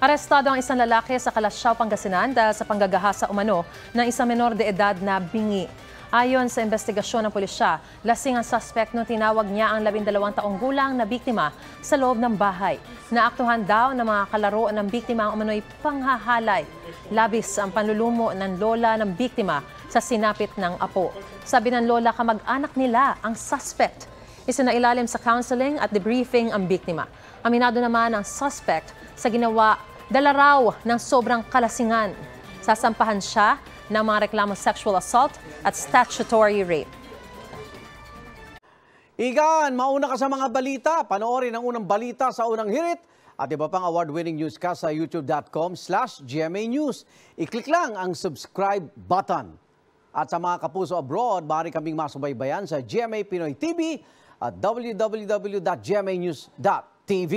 Arestado ang isang lalaki sa Kalasyaw, Pangasinan dahil sa panggagahasa umano ng isang menor de edad na bingi. Ayon sa investigasyon ng pulisya, lasing ang suspect nung tinawag niya ang 12 taong gulang na biktima sa loob ng bahay. Naaktuhan daw ng mga kalaro ng biktima ang umano'y panghahalay. Labis ang panlulumo ng lola ng biktima sa sinapit ng apo. Sabi ng lola, kamag-anak nila ang suspect. Isinailalim sa counseling at debriefing ang biktima. Aminado naman ang suspect sa ginawa dala raw ng sobrang kalasingan. Sasampahan siya ng mga reklamo sexual assault at statutory rape. Igan, mauna ka sa mga balita. Panoorin ang unang balita sa unang hirit at iba pang award-winning newscast sa youtube.com/GMA News. I-click lang ang subscribe button. At sa mga kapuso abroad, maaari kaming masubaybayan sa GMA Pinoy TV at www.gmanews.tv.